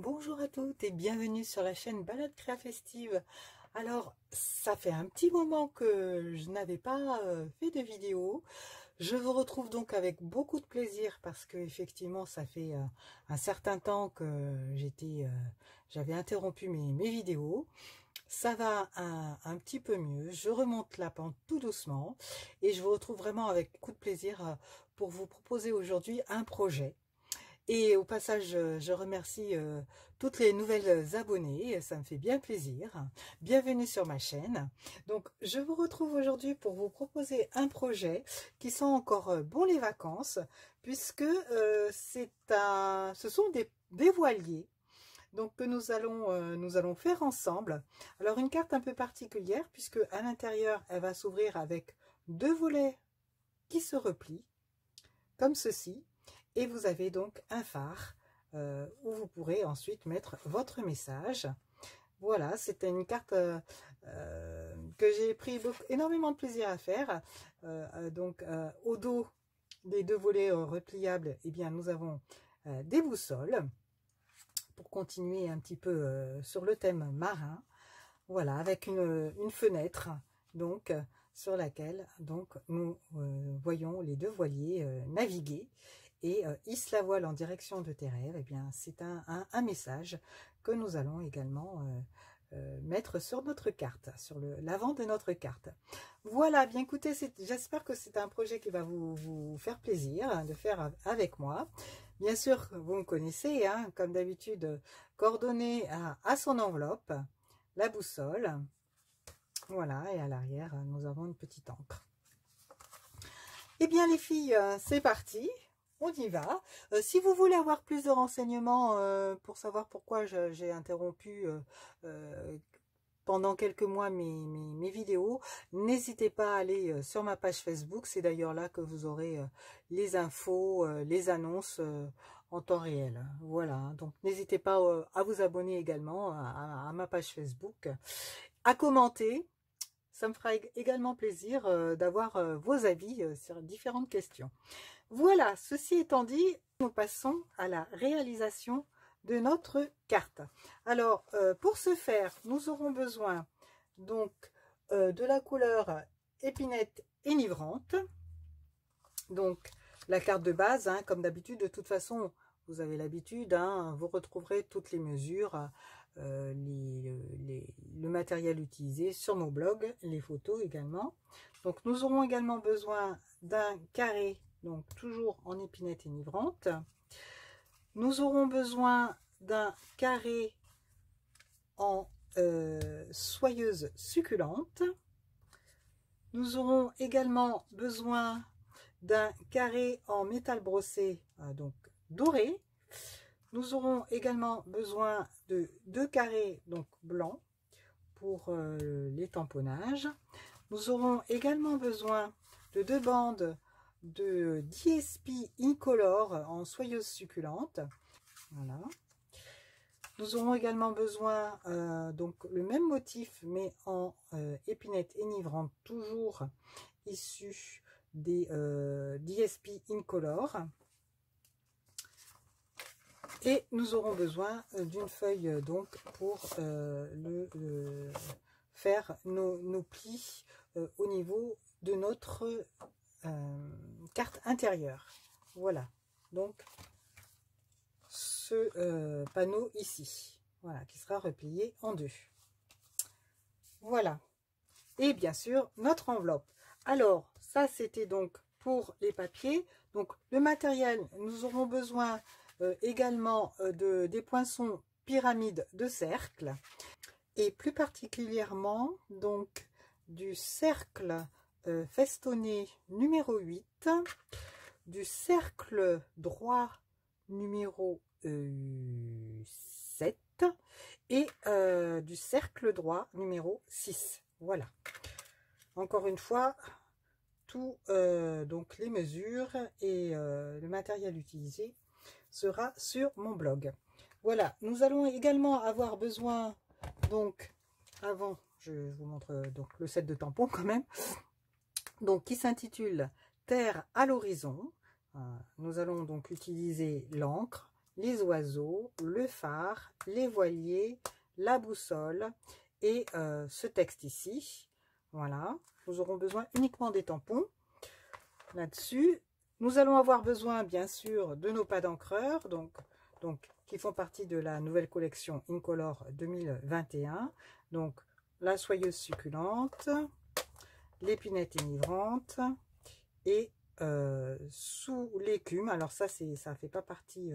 Bonjour à toutes et bienvenue sur la chaîne Balade Créa Festive. Alors, ça fait un petit moment que je n'avais pas fait de vidéo. Je vous retrouve donc avec beaucoup de plaisir parce que effectivement, ça fait un certain temps que j'avais interrompu mes vidéos. Ça va un petit peu mieux. Je remonte la pente tout doucement et je vous retrouve vraiment avec beaucoup de plaisir pour vous proposer aujourd'hui un projet. Et au passage, je remercie toutes les nouvelles abonnées, ça me fait bien plaisir. Bienvenue sur ma chaîne. Donc, je vous retrouve aujourd'hui pour vous proposer un projet qui sent encore bon les vacances, puisque ce sont des voiliers. Donc, que nous allons faire ensemble. Alors, une carte un peu particulière, puisque à l'intérieur, elle va s'ouvrir avec deux volets qui se replient, comme ceci. Et vous avez donc un phare où vous pourrez ensuite mettre votre message. Voilà, c'était une carte que j'ai pris énormément de plaisir à faire. Au dos des deux volets repliables, eh bien, nous avons des boussoles pour continuer un petit peu sur le thème marin. Voilà, avec une fenêtre donc sur laquelle donc nous voyons les deux voiliers naviguer et hisse la voile en direction de tes rêves. Eh bien, c'est un message que nous allons également mettre sur notre carte, sur l'avant de notre carte. Voilà, bien écoutez, j'espère que c'est un projet qui va vous faire plaisir de faire avec moi. Bien sûr, vous me connaissez, hein, comme d'habitude, coordonnées à son enveloppe, la boussole. Voilà, et à l'arrière, nous avons une petite encre. Eh bien, les filles, c'est parti. On y va. Si vous voulez avoir plus de renseignements pour savoir pourquoi j'ai interrompu pendant quelques mois mes vidéos, n'hésitez pas à aller sur ma page Facebook. C'est d'ailleurs là que vous aurez les infos, les annonces en temps réel. Voilà, donc n'hésitez pas à vous abonner également à ma page Facebook, à commenter. Ça me fera également plaisir d'avoir vos avis sur différentes questions. Voilà, ceci étant dit, nous passons à la réalisation de notre carte. Alors, pour ce faire, nous aurons besoin donc de la couleur épinette enivrante. Donc, la carte de base, hein, comme d'habitude, de toute façon, vous avez l'habitude, hein, vous retrouverez toutes les mesures, le matériel utilisé sur mon blog, les photos également. Donc, nous aurons également besoin d'un carré, donc toujours en épinette enivrante. Nous aurons besoin d'un carré en soyeuse succulente. Nous aurons également besoin d'un carré en métal brossé, donc doré. Nous aurons également besoin de 2 carrés donc blancs pour les tamponnages. Nous aurons également besoin de 2 bandes de DSP Incolor en soyeuse succulente. Voilà. Nous aurons également besoin donc le même motif mais en épinette enivrante, toujours issu des DSP Incolor. Et nous aurons besoin d'une feuille donc pour faire nos plis au niveau de notre carte intérieure. Voilà, donc ce panneau ici, voilà, qui sera replié en deux. Voilà, et bien sûr notre enveloppe. Alors ça c'était donc pour les papiers. Donc le matériel, nous aurons besoin également des poinçons pyramides de cercle et plus particulièrement donc du cercle festonné numéro 8, du cercle droit numéro 7 et du cercle droit numéro 6. Voilà, encore une fois tout donc les mesures et le matériel utilisé sera sur mon blog. Voilà, nous allons également avoir besoin donc, avant je vous montre donc le set de tampons quand même, donc qui s'intitule Terre à l'horizon. Nous allons donc utiliser l'encre les oiseaux, le phare, les voiliers, la boussole et ce texte ici. Voilà, nous aurons besoin uniquement des tampons là-dessus. Nous allons avoir besoin bien sûr de nos pas d'encreur, donc qui font partie de la nouvelle collection Incolor 2021. Donc la soyeuse succulente, l'épinette enivrante et sous l'écume. Alors ça fait pas partie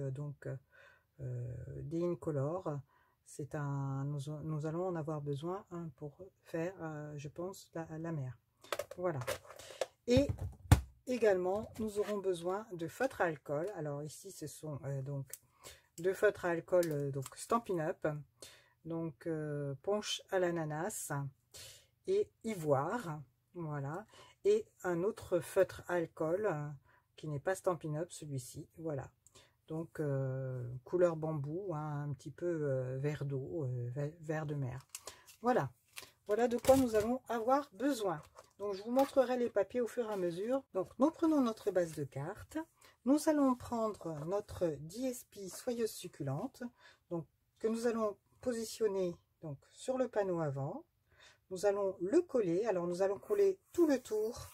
des Incolor. C'est nous allons en avoir besoin pour faire je pense la mer. Voilà. Et également nous aurons besoin de feutre à alcool. Alors ici ce sont donc de feutre à alcool donc Stampin' Up, donc punch à l'ananas et ivoire. Voilà. Et un autre feutre à alcool qui n'est pas Stampin' Up, celui-ci. Voilà. Donc couleur bambou, hein, un petit peu vert d'eau, vert de mer. Voilà. Voilà de quoi nous allons avoir besoin. Donc je vous montrerai les papiers au fur et à mesure. Donc nous prenons notre base de cartes. Nous allons prendre notre DSP soyeuse succulente, donc que nous allons positionner donc sur le panneau avant. Nous allons le coller. Alors nous allons coller tout le tour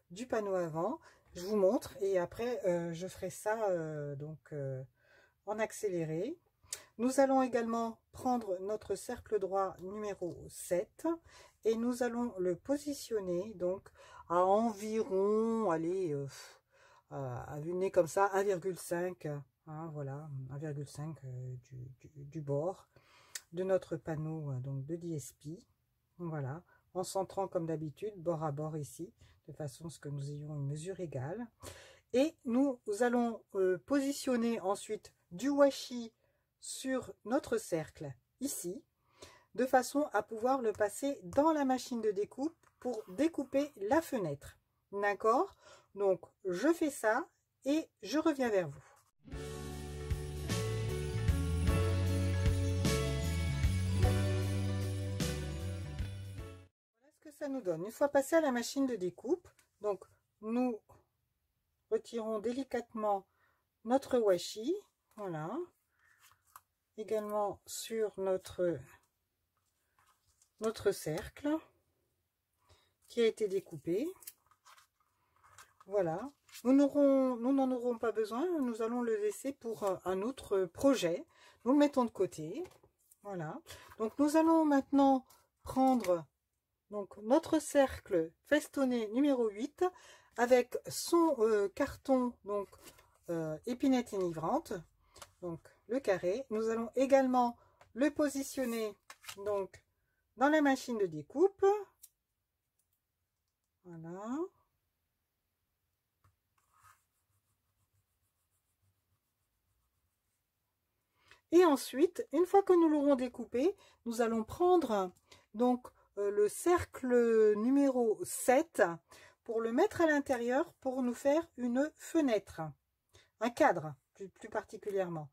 du panneau avant. Je vous montre et après je ferai ça en accéléré. Nous allons également prendre notre cercle droit numéro 7 et nous allons le positionner donc à environ, allez, à vue de nez comme ça, 1,5, hein, voilà, 1,5 du bord de notre panneau donc de DSP. Voilà, en centrant comme d'habitude, bord à bord ici, de façon à ce que nous ayons une mesure égale. Et nous allons positionner ensuite du washi sur notre cercle ici, de façon à pouvoir le passer dans la machine de découpe pour découper la fenêtre. D'accord? Donc je fais ça et je reviens vers vous. Voilà ce que ça nous donne. Une fois passé à la machine de découpe, donc nous retirons délicatement notre washi, voilà, également sur notre cercle qui a été découpé. Voilà, nous n'en aurons pas besoin, nous allons le laisser pour un autre projet. Nous le mettons de côté. Voilà, donc nous allons maintenant prendre donc notre cercle festonné numéro 8 avec son carton donc épinette enivrante, donc le carré. Nous allons également le positionner donc dans la machine de découpe. Voilà. Et ensuite, une fois que nous l'aurons découpé, nous allons prendre donc le cercle numéro 7 pour le mettre à l'intérieur pour nous faire une fenêtre, un cadre plus particulièrement.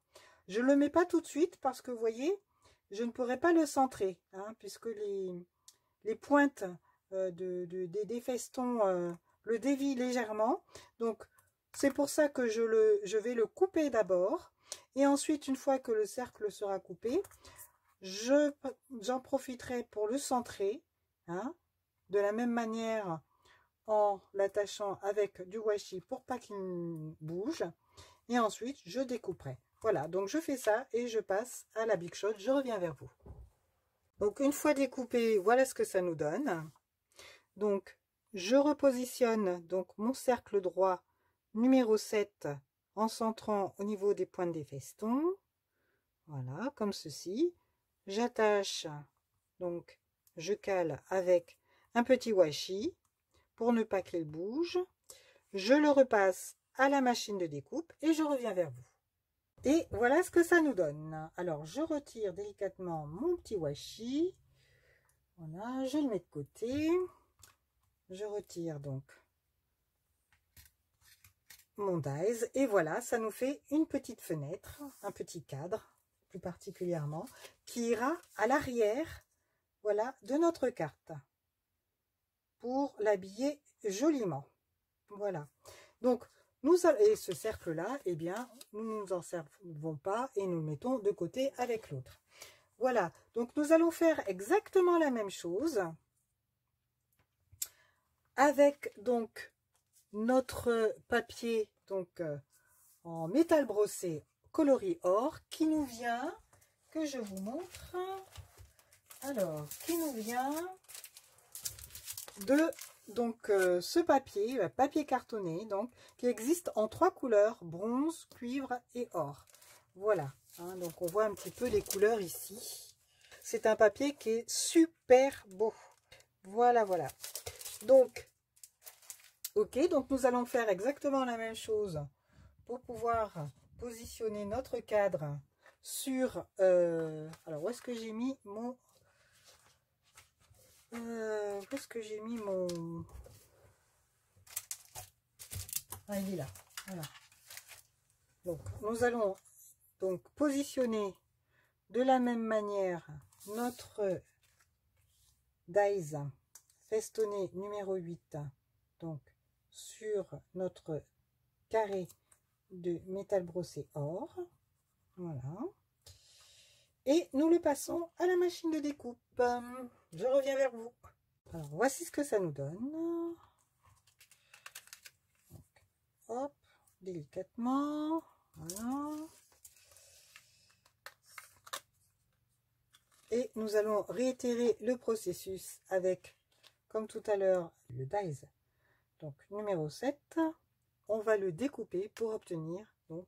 Je ne le mets pas tout de suite parce que vous voyez, je ne pourrai pas le centrer, hein, puisque les pointes des festons le dévient légèrement. Donc c'est pour ça que je vais le couper d'abord. Et ensuite, une fois que le cercle sera coupé, j'en profiterai pour le centrer, hein, de la même manière en l'attachant avec du washi pour pas qu'il bouge. Et ensuite, je découperai. Voilà, donc je fais ça et je passe à la Big Shot. Je reviens vers vous. Donc, une fois découpé, voilà ce que ça nous donne. Donc, je repositionne donc mon cercle droit numéro 7 en centrant au niveau des pointes des festons. Voilà, comme ceci. J'attache, donc je cale avec un petit washi pour ne pas qu'il bouge. Je le repasse à la machine de découpe et je reviens vers vous. Et voilà ce que ça nous donne. Alors, je retire délicatement mon petit washi. Voilà, je le mets de côté. Je retire donc mon dies et voilà, ça nous fait une petite fenêtre, un petit cadre plus particulièrement qui ira à l'arrière, voilà, de notre carte pour l'habiller joliment. Voilà, donc Et ce cercle-là, eh bien, nous ne nous en servons pas et nous le mettons de côté avec l'autre. Voilà, donc nous allons faire exactement la même chose avec donc notre papier donc en métal brossé coloris or qui nous vient, que je vous montre, alors qui nous vient de donc ce papier, papier cartonné, donc qui existe en 3 couleurs, bronze, cuivre et or. Voilà, hein, donc on voit un petit peu les couleurs ici. C'est un papier qui est super beau. Voilà, voilà. Donc, ok, donc nous allons faire exactement la même chose pour pouvoir positionner notre cadre sur... alors, où est-ce que j'ai mis mon... où est-ce que j'ai mis mon... Ah, il est là. Voilà. Donc, nous allons donc positionner de la même manière notre dies festonné numéro 8 donc sur notre carré de métal brossé or. Voilà. Et nous le passons à la machine de découpe. Je reviens vers vous. Alors, voici ce que ça nous donne. Donc, hop, délicatement. Voilà. Et nous allons réitérer le processus avec, comme tout à l'heure, le dies. Donc, numéro 7. On va le découper pour obtenir, donc,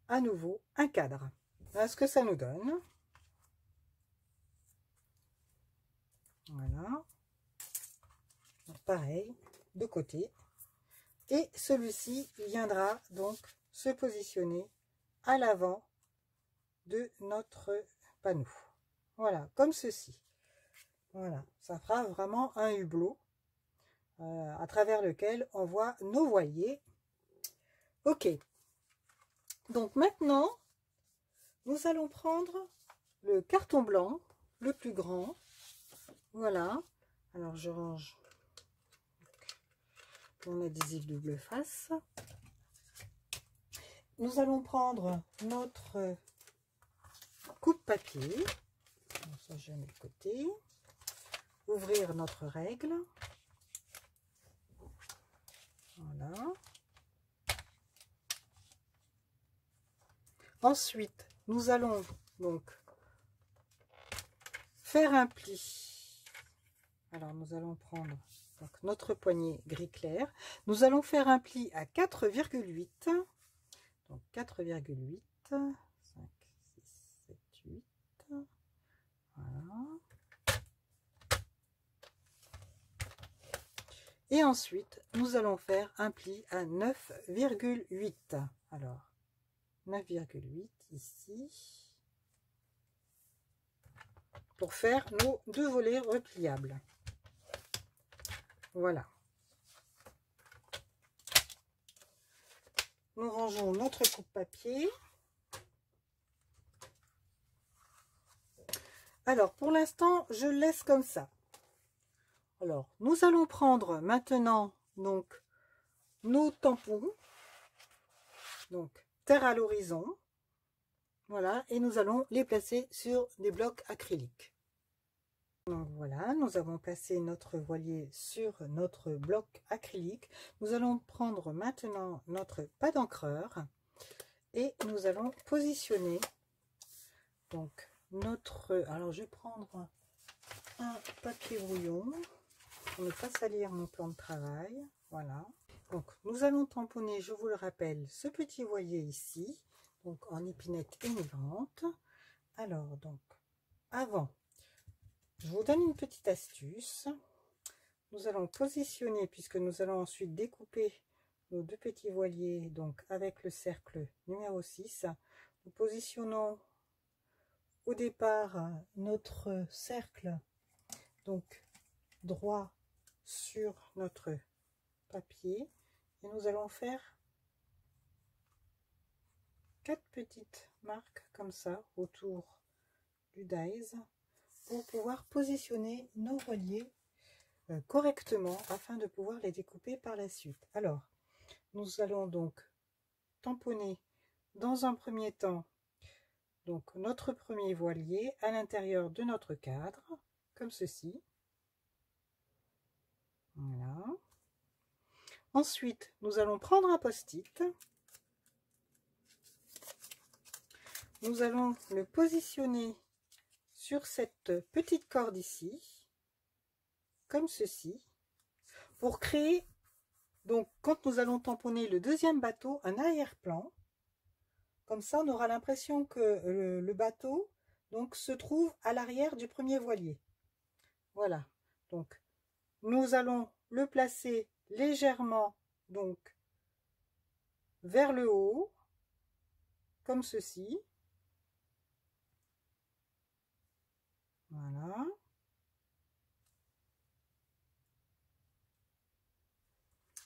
à nouveau, un cadre. Voilà ce que ça nous donne. Voilà. Donc, pareil, de côté. Et celui-ci viendra donc se positionner à l'avant de notre panneau. Voilà, comme ceci. Voilà, ça fera vraiment un hublot à travers lequel on voit nos voiliers. Ok. Donc maintenant, nous allons prendre le carton blanc, le plus grand. Voilà. Alors je range mon adhésif double face. Nous allons prendre notre coupe papier. Donc ça, je mets de côté. Ouvrir notre règle. Voilà. Ensuite, nous allons donc faire un pli. Alors, nous allons prendre donc, notre poignet gris clair. Nous allons faire un pli à 4,8. Donc, 4,8. 5, 6, 7, 8. Voilà. Et ensuite, nous allons faire un pli à 9,8. Alors, 9,8 ici. Pour faire nos 2 volets repliables. Voilà. Nous rangeons notre coupe papier. Alors, pour l'instant, je le laisse comme ça. Alors, nous allons prendre maintenant donc nos tampons. Donc, terre à l'horizon. Voilà, et nous allons les placer sur des blocs acryliques. Donc voilà, nous avons placé notre voilier sur notre bloc acrylique. Nous allons prendre maintenant notre pas d'encreur et nous allons positionner donc notre... Alors je vais prendre un papier brouillon pour ne pas salir mon plan de travail. Voilà. Donc nous allons tamponner, je vous le rappelle, ce petit voilier ici, donc en épinette émigrante. Alors donc avant, je vous donne une petite astuce. Nous allons positionner, puisque nous allons ensuite découper nos 2 petits voiliers, donc avec le cercle numéro 6. Nous positionnons au départ notre cercle, donc droit sur notre papier. Et nous allons faire 4 petites marques comme ça autour du dies pour pouvoir positionner nos voiliers correctement afin de pouvoir les découper par la suite. Alors, nous allons donc tamponner dans un premier temps donc notre premier voilier à l'intérieur de notre cadre, comme ceci. Voilà. Ensuite, nous allons prendre un post-it. Nous allons le positionner sur cette petite corde ici, comme ceci, pour créer, donc quand nous allons tamponner le deuxième bateau, un arrière-plan. Comme ça, on aura l'impression que le bateau donc, se trouve à l'arrière du premier voilier. Voilà. Donc, nous allons le placer légèrement donc vers le haut, comme ceci. Voilà.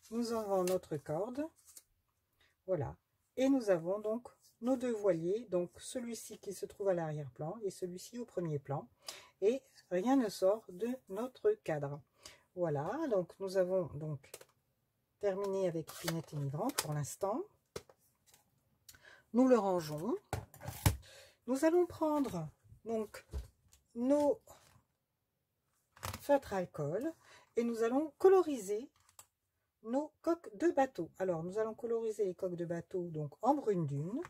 Nous avons notre corde. Voilà. Et nous avons donc nos deux voiliers, donc celui-ci qui se trouve à l'arrière-plan et celui-ci au premier plan. Et rien ne sort de notre cadre. Voilà, donc nous avons donc terminé avec Épinette et Migrant pour l'instant. Nous le rangeons. Nous allons prendre donc nos feutres alcool et nous allons coloriser nos coques de bateau. Alors, nous allons coloriser les coques de bateau donc en brune dune.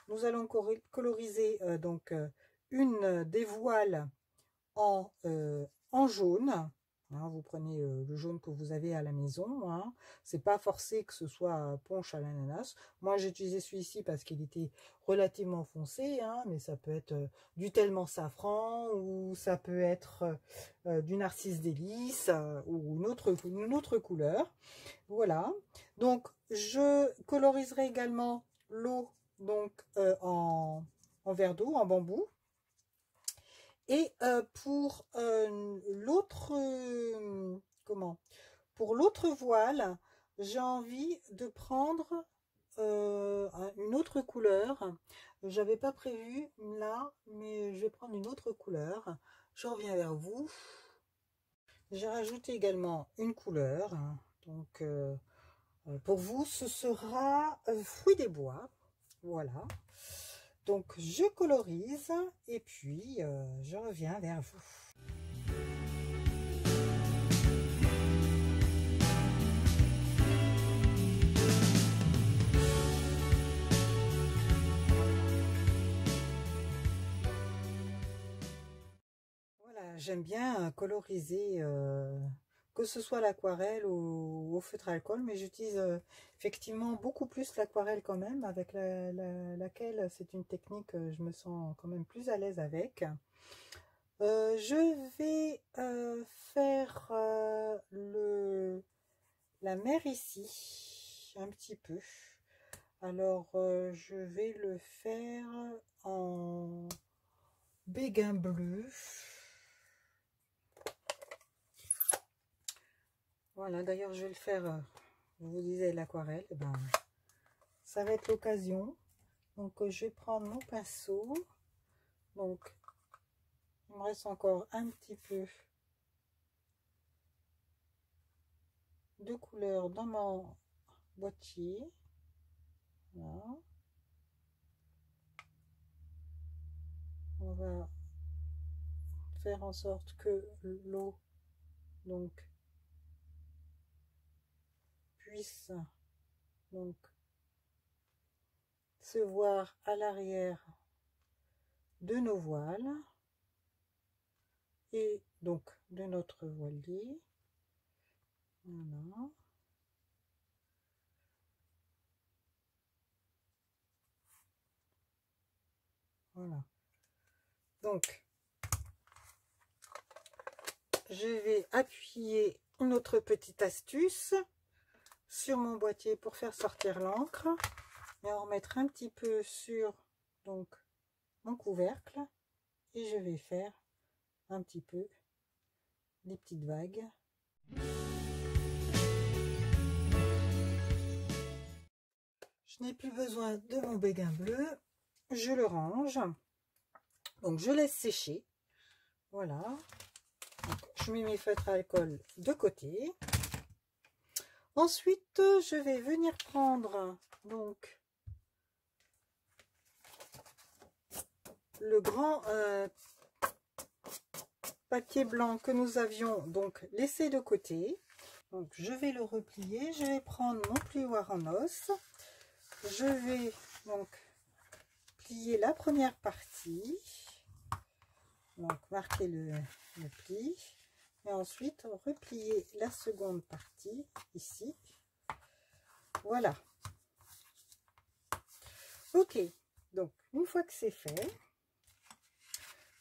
Nous allons coloriser une des voiles en jaune. Hein, vous prenez le jaune que vous avez à la maison. Hein. C'est pas forcé que ce soit punch à l'ananas. Moi, j'ai utilisé celui-ci parce qu'il était relativement foncé, hein, mais ça peut être du tellement safran ou ça peut être du narcisse délice ou une autre couleur. Voilà. Donc, je coloriserai également l'eau donc en verre d'eau, en bambou. Et pour l'autre voile, j'ai envie de prendre une autre couleur. J'avais pas prévu là, mais je vais prendre une autre couleur. Je reviens vers vous. J'ai rajouté également une couleur. Donc pour vous, ce sera fruit des bois. Voilà. Donc, je colorise et puis je reviens vers vous. Voilà, j'aime bien coloriser, que ce soit l'aquarelle ou au feutre alcool, mais j'utilise effectivement beaucoup plus l'aquarelle quand même, avec laquelle c'est une technique que je me sens quand même plus à l'aise avec. Je vais faire la mer ici, un petit peu. Alors, je vais le faire en béguin bleu. Voilà, d'ailleurs, je vais le faire, je vous disais, l'aquarelle. Ben, ça va être l'occasion. Donc, je vais prendre mon pinceau. Donc, il me reste encore un petit peu de couleur dans mon boîtier. Voilà. On va faire en sorte que l'eau donc puisse donc se voir à l'arrière de nos voiles et donc de notre voilier. Voilà. Voilà. Donc, je vais appuyer une autre petite astuce sur mon boîtier pour faire sortir l'encre et en remettre un petit peu sur donc mon couvercle et je vais faire un petit peu des petites vagues. Je n'ai plus besoin de mon béguin bleu, je le range, donc je laisse sécher. Voilà, donc, je mets mes feutres à alcool de côté. Ensuite, je vais venir prendre donc le grand papier blanc que nous avions donc laissé de côté. Donc je vais le replier, je vais prendre mon plioir en os, je vais donc plier la première partie, donc marquer le pli, et ensuite replier la seconde partie ici. Voilà. Ok, donc une fois que c'est fait,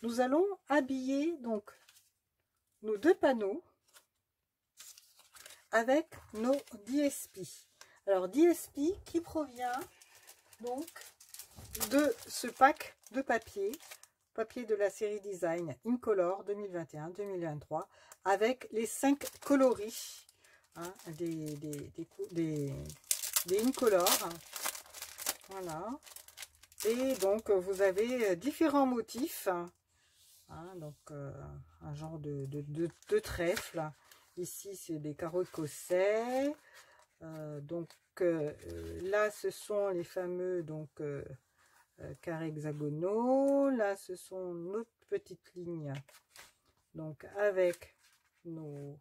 nous allons habiller donc nos deux panneaux avec nos DSP. Alors DSP qui provient donc de ce pack de papier de la série Design Incolor 2021-2023 avec les 5 coloris hein, des Incolor. Voilà. Et donc vous avez différents motifs. Hein, donc un genre de trèfle. Ici c'est des carreaux écossais. Donc là ce sont les fameux donc carrés hexagonaux. Là ce sont nos petites lignes donc avec nos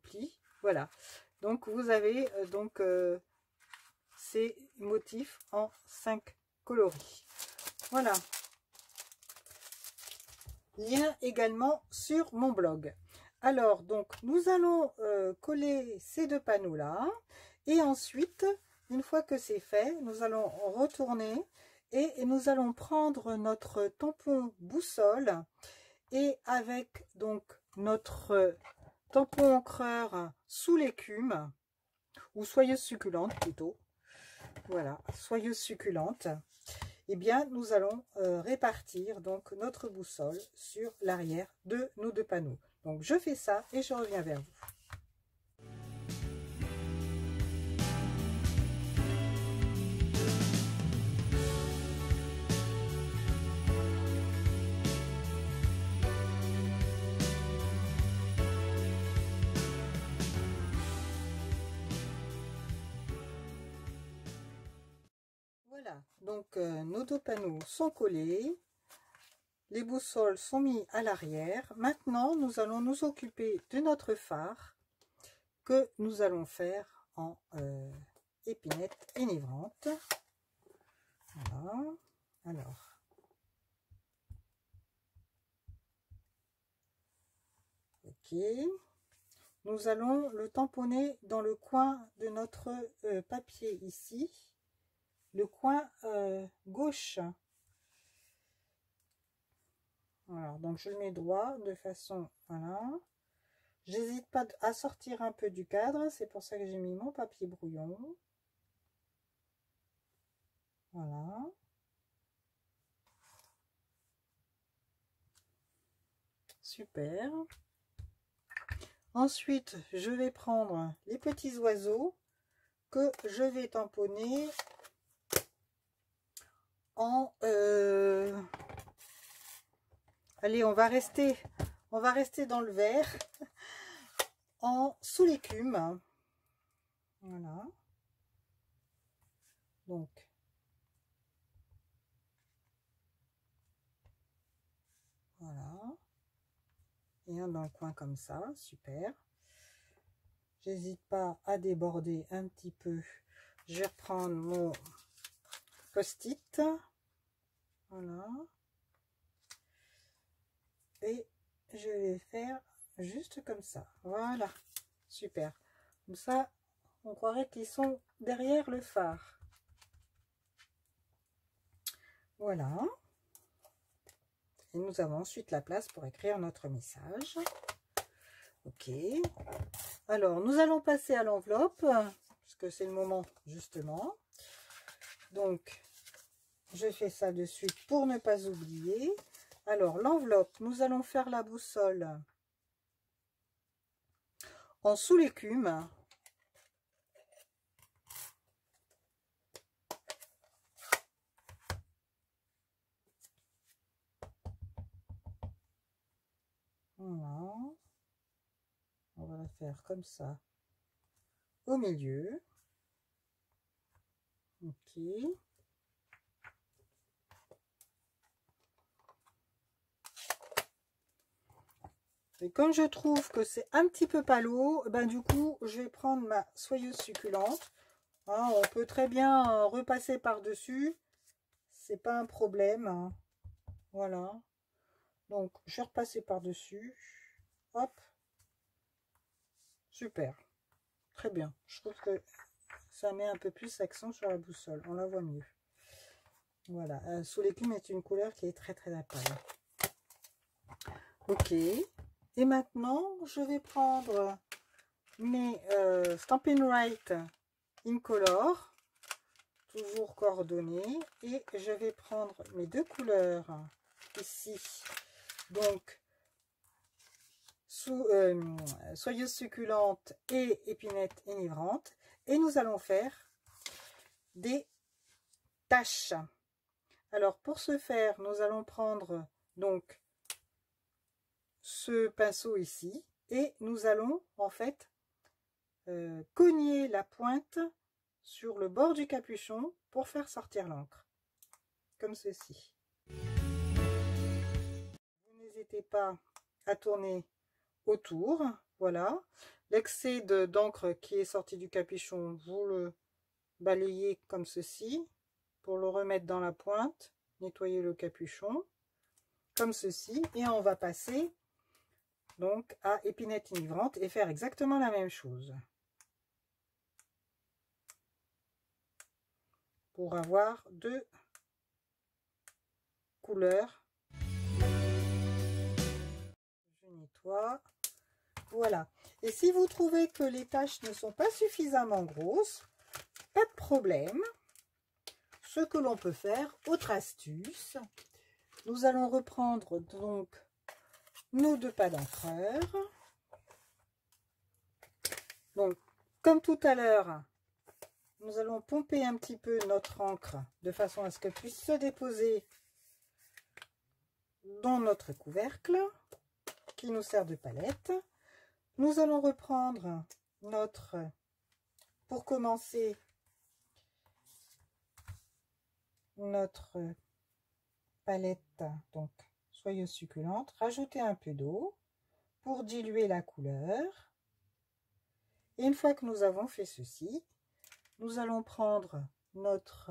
plis. Voilà, donc vous avez donc ces motifs en 5 coloris. Voilà, lien également sur mon blog. Alors donc nous allons coller ces deux panneaux là, et ensuite une fois que c'est fait, nous allons retourner et nous allons prendre notre tampon boussole, et avec donc notre tampon encreur sous l'écume, ou soyeuse succulente plutôt, voilà, soyeuse succulente, et bien nous allons répartir donc notre boussole sur l'arrière de nos deux panneaux. Donc je fais ça et je reviens vers vous. Voilà, donc nos deux panneaux sont collés, les boussoles sont mis à l'arrière. Maintenant, nous allons nous occuper de notre phare que nous allons faire en épinette enivrante. Voilà, alors. Ok, nous allons le tamponner dans le coin de notre papier ici, le coin gauche. Alors, donc je le mets droit de façon, voilà. J'hésite pas à sortir un peu du cadre, c'est pour ça que j'ai mis mon papier brouillon. Voilà. Super. Ensuite, je vais prendre les petits oiseaux que je vais tamponner en... Allez, on va rester dans le vert, en sous l'écume. Voilà. Donc, voilà. Et un dans le coin comme ça, super. J'hésite pas à déborder un petit peu. Je vais reprendre mon post-it. Voilà. Et je vais faire juste comme ça. Voilà, super. Comme ça, on croirait qu'ils sont derrière le phare. Voilà. Et nous avons ensuite la place pour écrire notre message. Ok. Alors, nous allons passer à l'enveloppe, parce que c'est le moment, justement. Donc, je fais ça de suite pour ne pas oublier. Alors, l'enveloppe, nous allons faire la boussole en sous l'écume. Voilà. On va la faire comme ça au milieu. Ok. Et comme je trouve que c'est un petit peu palo, ben du coup, je vais prendre ma soyeuse succulente. Hein, on peut très bien repasser par-dessus. C'est pas un problème. Hein. Voilà. Donc, je vais repasser par-dessus. Hop. Super. Très bien. Je trouve que ça met un peu plus l'accent sur la boussole. On la voit mieux. Voilà. Sous l'écume est une couleur qui est très très pâle. Ok. Et maintenant, je vais prendre mes Stampin' Right Incolor, toujours coordonnées, et je vais prendre mes deux couleurs ici, donc soyeuse succulente et épinette enivrante, et nous allons faire des taches. Alors pour ce faire, nous allons prendre donc ce pinceau ici et nous allons en fait cogner la pointe sur le bord du capuchon pour faire sortir l'encre, comme ceci. Vous n'hésitez pas à tourner autour, voilà. L'excès d'encre qui est sorti du capuchon, vous le balayez comme ceci pour le remettre dans la pointe, nettoyer le capuchon, comme ceci, et on va passer donc à épinette enivrante et faire exactement la même chose pour avoir deux couleurs. Je nettoie, voilà. Et si vous trouvez que les taches ne sont pas suffisamment grosses, pas de problème. Ce que l'on peut faire, autre astuce, nous allons reprendre donc nos deux pas d'encreur. Donc, comme tout à l'heure, nous allons pomper un petit peu notre encre de façon à ce qu'elle puisse se déposer dans notre couvercle qui nous sert de palette. Nous allons reprendre notre, pour commencer, notre palette donc soyeuse succulente, rajouter un peu d'eau pour diluer la couleur. Et une fois que nous avons fait ceci, nous allons prendre notre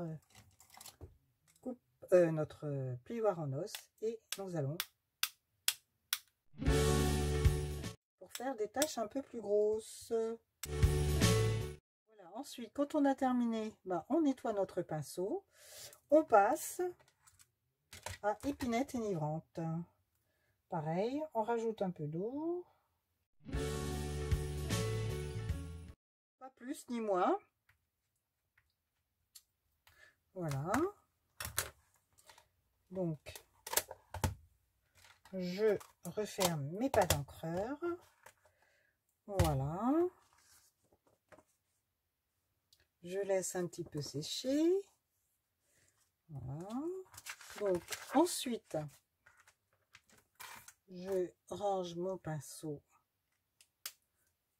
notre plioir en os et nous allons pour faire des taches un peu plus grosses. Voilà. Ensuite, quand on a terminé, on nettoie notre pinceau, on passe à épinette enivrante. Pareil, on rajoute un peu d'eau, pas plus ni moins. Voilà. Donc, je referme mes pas d'encreur. Voilà. Je laisse un petit peu sécher. Voilà. Donc, ensuite, je range mon pinceau,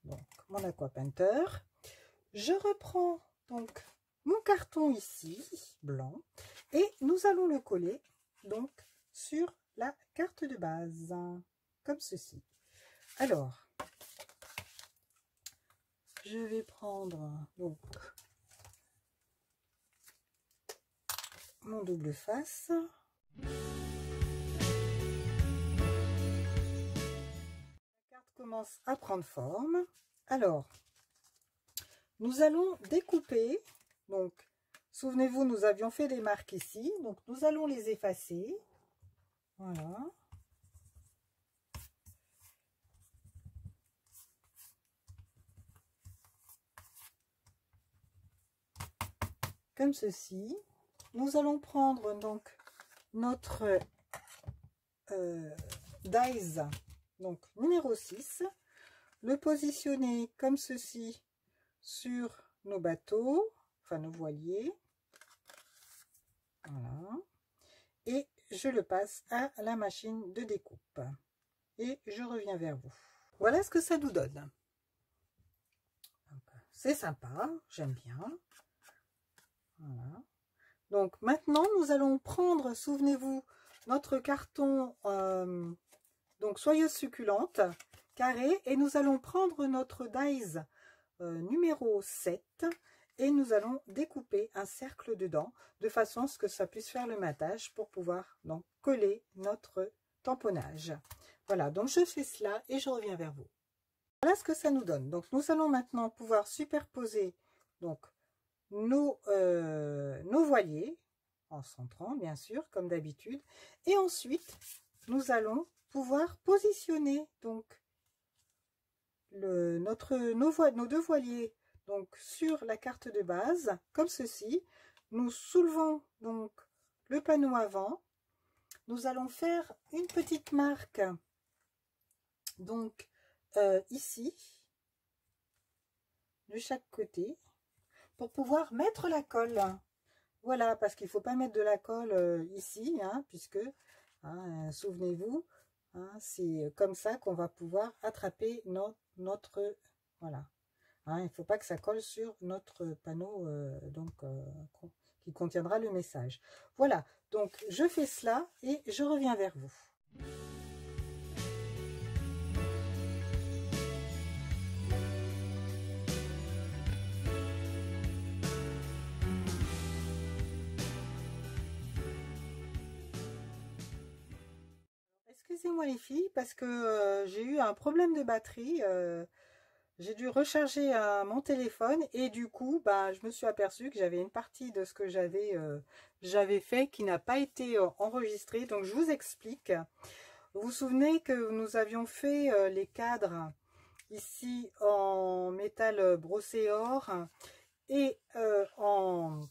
donc mon aqua painter. Je reprends donc mon carton ici, blanc, et nous allons le coller donc sur la carte de base, comme ceci. Alors, je vais prendre donc mon double face. La carte commence à prendre forme. Alors, nous allons découper. Donc, souvenez-vous, nous avions fait des marques ici. Donc, nous allons les effacer. Voilà. Comme ceci. Nous allons prendre donc notre dies, donc numéro 6, le positionner comme ceci sur nos bateaux, enfin nos voiliers. Voilà. Et je le passe à la machine de découpe. Et je reviens vers vous. Voilà ce que ça nous donne. c'est sympa, j'aime bien. Voilà. Donc maintenant, nous allons prendre, souvenez-vous, notre carton donc soyeuse succulente, carré, et nous allons prendre notre dies numéro 7 et nous allons découper un cercle dedans de façon à ce que ça puisse faire le matage pour pouvoir donc coller notre tamponnage. Voilà, donc je fais cela et je reviens vers vous. Voilà ce que ça nous donne. Donc nous allons maintenant pouvoir superposer donc nos voiliers en centrant bien sûr comme d'habitude, et ensuite nous allons pouvoir positionner donc nos deux voiliers donc sur la carte de base comme ceci. Nous soulevons donc le panneau avant, nous allons faire une petite marque donc ici de chaque côté pour pouvoir mettre la colle. Voilà, parce qu'il ne faut pas mettre de la colle ici, hein, puisque, hein, souvenez-vous, hein, c'est comme ça qu'on va pouvoir attraper notre voilà. Hein, il ne faut pas que ça colle sur notre panneau qui contiendra le message. Voilà, donc je fais cela et je reviens vers vous. Excusez-moi les filles, parce que j'ai eu un problème de batterie. J'ai dû recharger mon téléphone et du coup, bah, je me suis aperçue que j'avais une partie de ce que j'avais fait qui n'a pas été enregistrée. Donc, je vous explique. Vous vous souvenez que nous avions fait les cadres ici en métal brossé or et en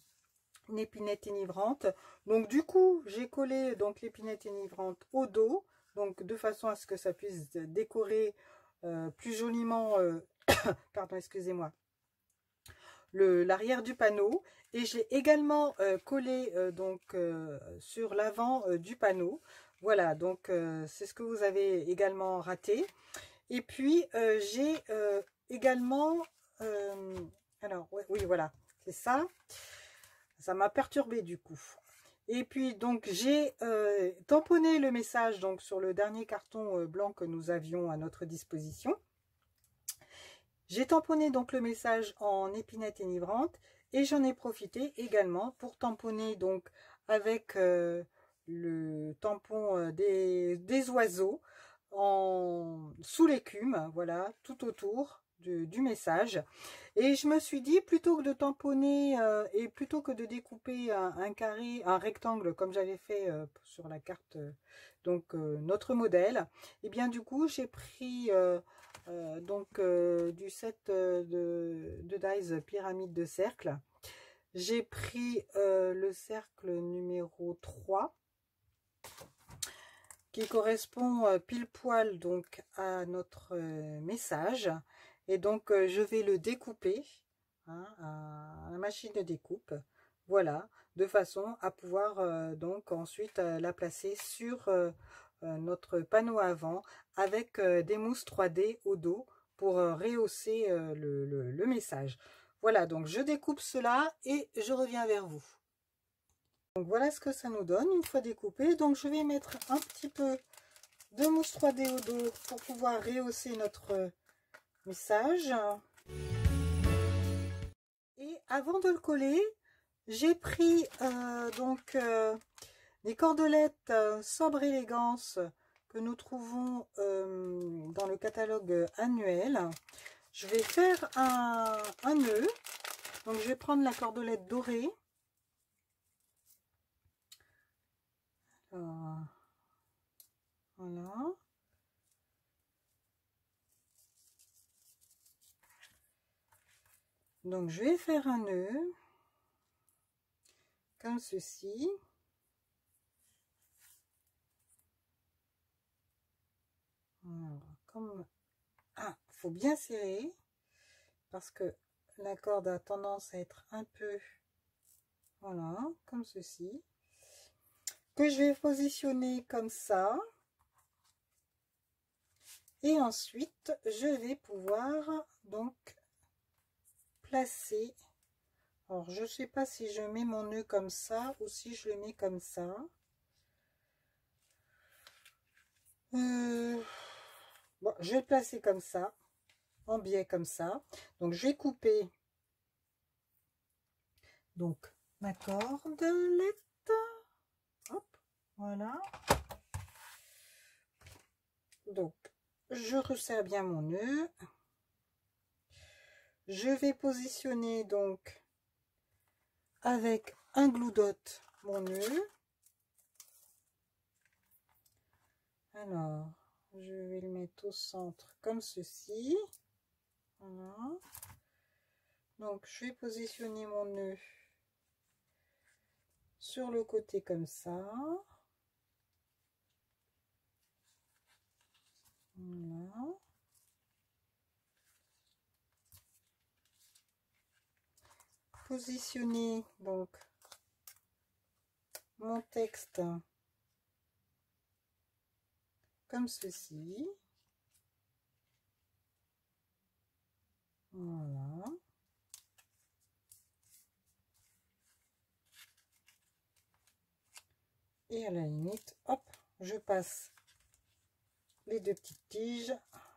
épinette enivrante. Donc, du coup, j'ai collé donc l'épinette enivrante au dos, donc de façon à ce que ça puisse décorer plus joliment pardon, excusez-moi, l'arrière du panneau, et j'ai également collé sur l'avant du panneau. Voilà, donc c'est ce que vous avez également raté. Et puis j'ai également alors oui voilà, c'est ça, ça m'a perturbé du coup. Et puis donc j'ai tamponné le message donc sur le dernier carton blanc que nous avions à notre disposition. J'ai tamponné donc le message en épinette enivrante et j'en ai profité également pour tamponner donc avec le tampon des oiseaux sous l'écume, voilà, tout autour du message. Et je me suis dit, plutôt que de tamponner et plutôt que de découper un carré, un rectangle comme j'avais fait sur la carte notre modèle, et bien du coup j'ai pris du set de dies pyramide de cercle. J'ai pris le cercle numéro 3 qui correspond pile poil donc à notre message, et donc je vais le découper hein, à la machine de découpe, voilà, de façon à pouvoir donc ensuite la placer sur notre panneau avant avec des mousses 3D au dos pour rehausser le message. Voilà, donc je découpe cela et je reviens vers vous. Donc voilà ce que ça nous donne une fois découpé. Donc je vais mettre un petit peu de mousse 3D au dos pour pouvoir rehausser notre message. Et avant de le coller, j'ai pris des cordelettes sobre élégance que nous trouvons dans le catalogue annuel. Je vais faire un nœud. Donc je vais prendre la cordelette dorée. Alors, voilà. Donc je vais faire un nœud comme ceci. Alors, comme faut bien serrer parce que la corde a tendance à être un peu, voilà, comme ceci, que je vais positionner comme ça, et ensuite je vais pouvoir donc placer. Alors, je ne sais pas si je mets mon nœud comme ça ou si je le mets comme ça. Bon, je vais le placer comme ça, en biais comme ça. Donc, je vais couper donc ma cordelette. Hop, voilà. Donc, je resserre bien mon nœud. Je vais positionner donc avec un glue dot mon nœud. Alors, je vais le mettre au centre comme ceci. Voilà. Donc, je vais positionner mon nœud sur le côté comme ça. Voilà. Positionner donc mon texte comme ceci. Voilà. Et à la limite, hop, je passe les deux petites tiges,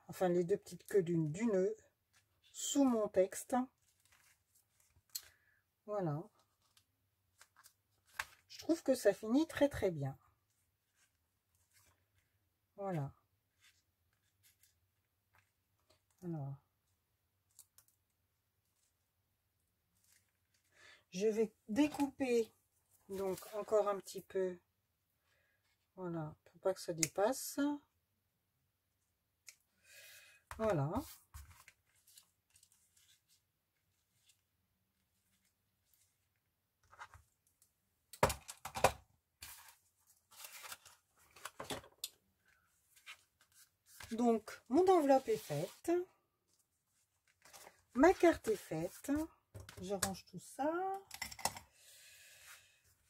enfin les deux petites queues du nœud sous mon texte. Voilà. Je trouve que ça finit très très bien. Voilà. Alors, je vais découper donc encore un petit peu. Voilà, pour pas que ça dépasse. Voilà. Donc, mon enveloppe est faite. Ma carte est faite. Je range tout ça.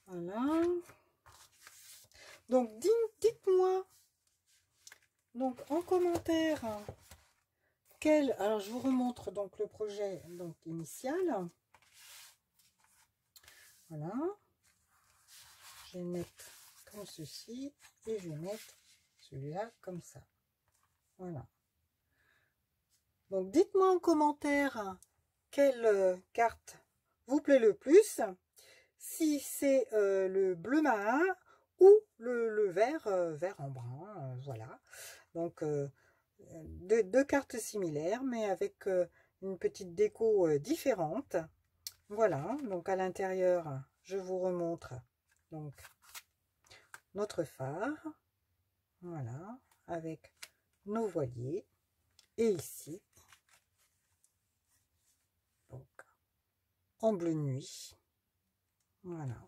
Voilà. Donc, dites-moi donc en commentaire quel... Alors, je vous remontre donc le projet donc initial. Voilà. Je vais mettre comme ceci et je vais mettre celui-là comme ça. Voilà. Donc, dites-moi en commentaire quelle carte vous plaît le plus. Si c'est le bleu marin ou le vert, vert en brun. Voilà. Donc, deux cartes similaires, mais avec une petite déco différente. Voilà. Donc, à l'intérieur, je vous remontre donc notre phare. Voilà. Avec nos voiliers. Et ici, donc, en bleu nuit. Voilà.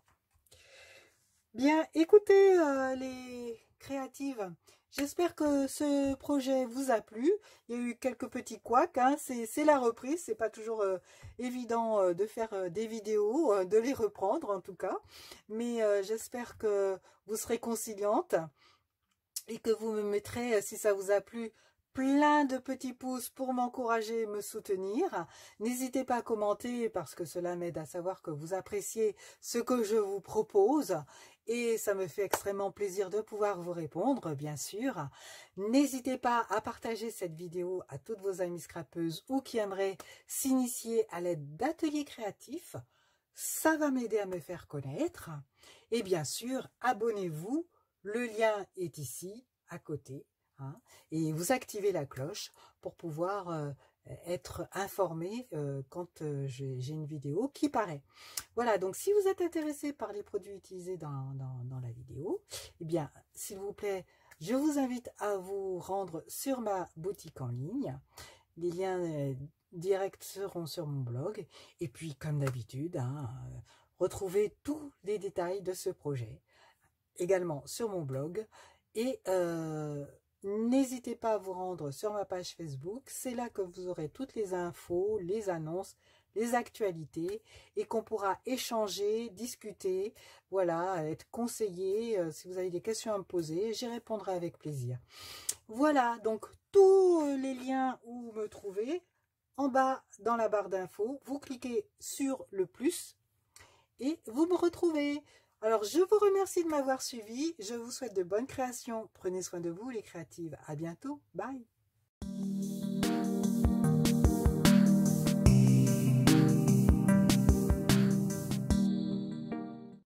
Bien, écoutez les créatives, j'espère que ce projet vous a plu. Il y a eu quelques petits couacs, hein. C'est la reprise, c'est pas toujours évident de faire des vidéos, de les reprendre en tout cas. Mais j'espère que vous serez conciliante et que vous me mettrez, si ça vous a plu, plein de petits pouces pour m'encourager et me soutenir. N'hésitez pas à commenter parce que cela m'aide à savoir que vous appréciez ce que je vous propose et ça me fait extrêmement plaisir de pouvoir vous répondre, bien sûr. N'hésitez pas à partager cette vidéo à toutes vos amies scrapeuses ou qui aimeraient s'initier à l'aide d'ateliers créatifs. Ça va m'aider à me faire connaître. Et bien sûr, abonnez-vous. Le lien est ici, à côté. Hein, et vous activez la cloche pour pouvoir être informé quand j'ai une vidéo qui paraît. Voilà, donc si vous êtes intéressé par les produits utilisés dans la vidéo, eh bien, s'il vous plaît, je vous invite à vous rendre sur ma boutique en ligne. Les liens directs seront sur mon blog. Et puis, comme d'habitude, hein, retrouvez tous les détails de ce projet également sur mon blog. Et n'hésitez pas à vous rendre sur ma page Facebook, c'est là que vous aurez toutes les infos, les annonces, les actualités et qu'on pourra échanger, discuter, voilà, être conseillé. Si vous avez des questions à me poser, j'y répondrai avec plaisir. Voilà, donc tous les liens où me trouver en bas dans la barre d'infos, vous cliquez sur le plus et vous me retrouvez. Alors, je vous remercie de m'avoir suivi. Je vous souhaite de bonnes créations. Prenez soin de vous, les créatives. À bientôt. Bye.